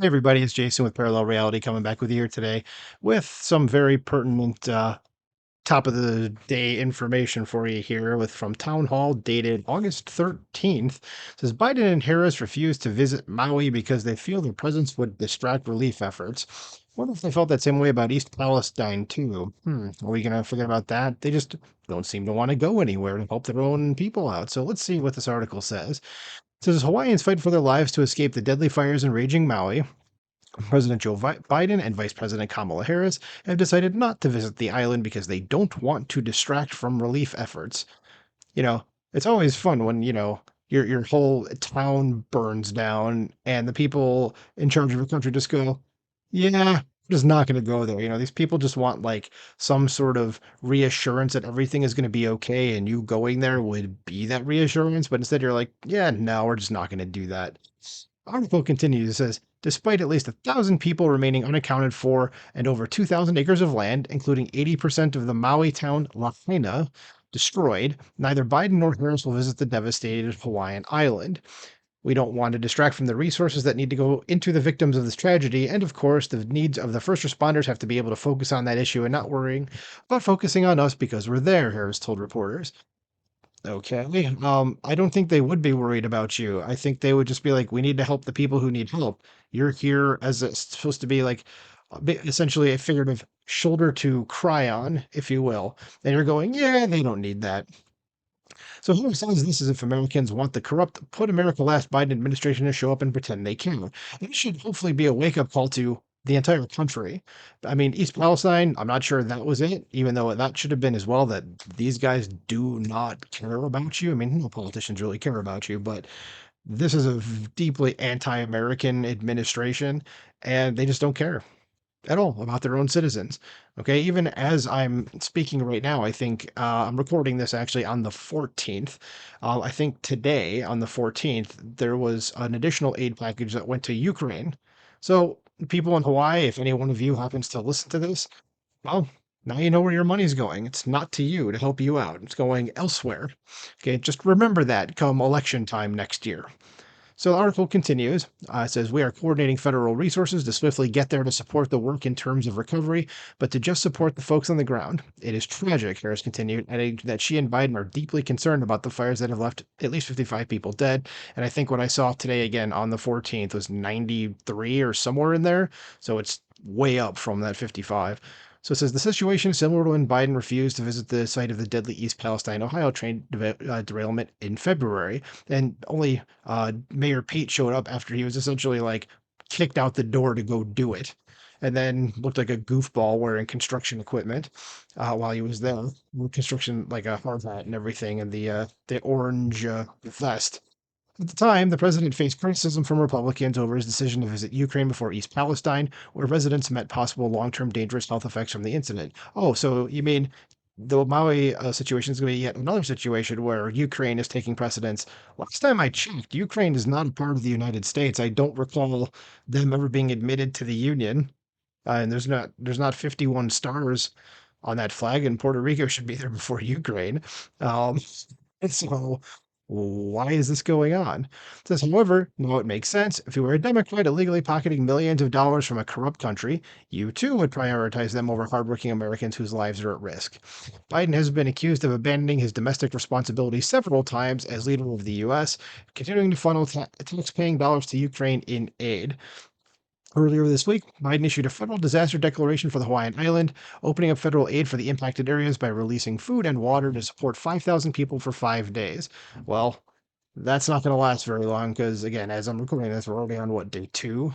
Hey everybody, it's Jason with Parallel Reality coming back with you here today with some very pertinent top of the day information for you here with from Townhall dated August 13th. It says Biden and Harris refused to visit Maui because they feel their presence would distract relief efforts. Wonder if they felt that same way about East Palestine too. Are we gonna forget about that? They just don't seem to want to go anywhere to help their own people out. So let's see what this article says. It says Hawaiians fight for their lives to escape the deadly fires in raging Maui. President Joe Biden and Vice President Kamala Harris have decided not to visit the island because they don't want to distract from relief efforts. You know, it's always fun when, your whole town burns down and the people in charge of your country just go, "Yeah, I'm just not going to go there." These people just want like some sort of reassurance that everything is going to be okay and you going there would be that reassurance, but instead you're like, "Yeah, no, we're just not going to do that." Article continues, it says, despite at least 1,000 people remaining unaccounted for and over 2,000 acres of land, including 80% of the Maui town Lahaina, destroyed, neither Biden nor Harris will visit the devastated Hawaiian island. We don't want to distract from the resources that need to go into the victims of this tragedy. And of course, the needs of the first responders have to be able to focus on that issue and not worrying about focusing on us because we're there, Harris told reporters. Okay. I don't think they would be worried about you. I think they would just be like, we need to help the people who need help. You're here as supposed to be like essentially a figurative shoulder to cry on, if you will. And you're going, yeah, they don't need that. So who says this is if Americans want the corrupt, put America last Biden administration to show up and pretend they can? And it should hopefully be a wake up call to the entire country. I mean, East Palestine, I'm not sure that was it, even though that should have been as well, that these guys do not care about you. I mean, no politicians really care about you, but this is a deeply anti American administration, and they just don't care at all about their own citizens. Okay, even as I'm speaking right now, I think I'm recording this actually on the 14th. I think today on the 14th there was an additional aid package that went to Ukraine. So people in Hawaii, if any one of you happens to listen to this, well, now you know where your money's going. It's not to you to help you out. It's going elsewhere. Okay, just remember that come election time next year. So the article continues. It says, we are coordinating federal resources to swiftly get there to support the work in terms of recovery, but to just support the folks on the ground. It is tragic, Harris continued, adding that she and Biden are deeply concerned about the fires that have left at least 55 people dead. And I think what I saw today again on the 14th was 93 or somewhere in there. So it's way up from that 55. So it says the situation is similar to when Biden refused to visit the site of the deadly East Palestine, Ohio train derailment in February, and only Mayor Pete showed up after he was essentially like kicked out the door to go do it, and then looked like a goofball wearing construction equipment while he was there, construction like a hard hat and everything, and the orange vest. At the time, the president faced criticism from Republicans over his decision to visit Ukraine before East Palestine, where residents met possible long term dangerous health effects from the incident. Oh, so you mean the Maui situation is going to be yet another situation where Ukraine is taking precedence? Last time I checked, Ukraine is not a part of the United States. I don't recall them ever being admitted to the Union. And there's not 51 stars on that flag, and Puerto Rico should be there before Ukraine. Um, and so why is this going on? It says, however, no, it makes sense. If you were a Democrat illegally pocketing millions of dollars from a corrupt country, you too would prioritize them over hardworking Americans whose lives are at risk. Biden has been accused of abandoning his domestic responsibilities several times as leader of the U.S., continuing to funnel tax-paying dollars to Ukraine in aid. Earlier this week, Biden issued a federal disaster declaration for the Hawaiian island, opening up federal aid for the impacted areas by releasing food and water to support 5,000 people for 5 days. Well, that's not going to last very long because, again, as I'm recording this, we're already on what, day two?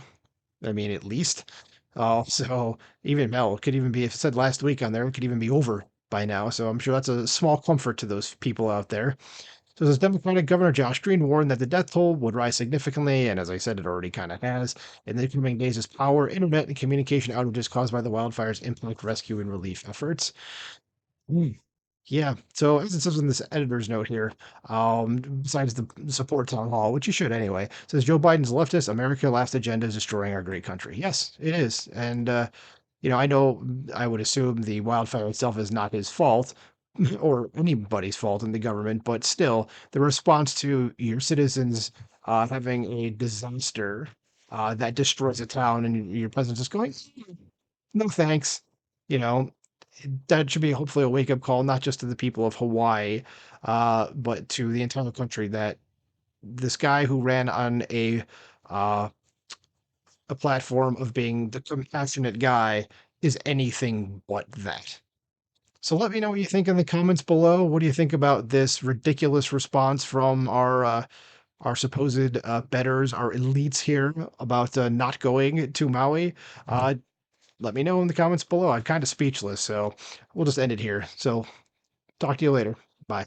I mean, at least. So even Mel could even be, if it said last week on there, it could even be over by now. So I'm sure that's a small comfort to those people out there. So this Democratic Governor Josh Green warned that the death toll would rise significantly, and as I said, it already kind of has, in the coming days as power, internet, and communication outages caused by the wildfires impact rescue and relief efforts. Mm. Yeah, so as it says in this editor's note here, besides the support town hall, which you should anyway, says Joe Biden's leftist America last agenda is destroying our great country. Yes, it is. And I know I would assume the wildfire itself is not his fault or anybody's fault in the government, but still, the response to your citizens having a disaster that destroys a town, and your president's just going, no thanks. You know, that should be hopefully a wake up call, not just to the people of Hawaii, but to the entire country that this guy who ran on uh, a platform of being the compassionate guy is anything but that. So let me know what you think in the comments below. What do you think about this ridiculous response from our supposed betters, our elites here about not going to Maui? Let me know in the comments below. I'm kind of speechless, so we'll just end it here. So talk to you later. Bye.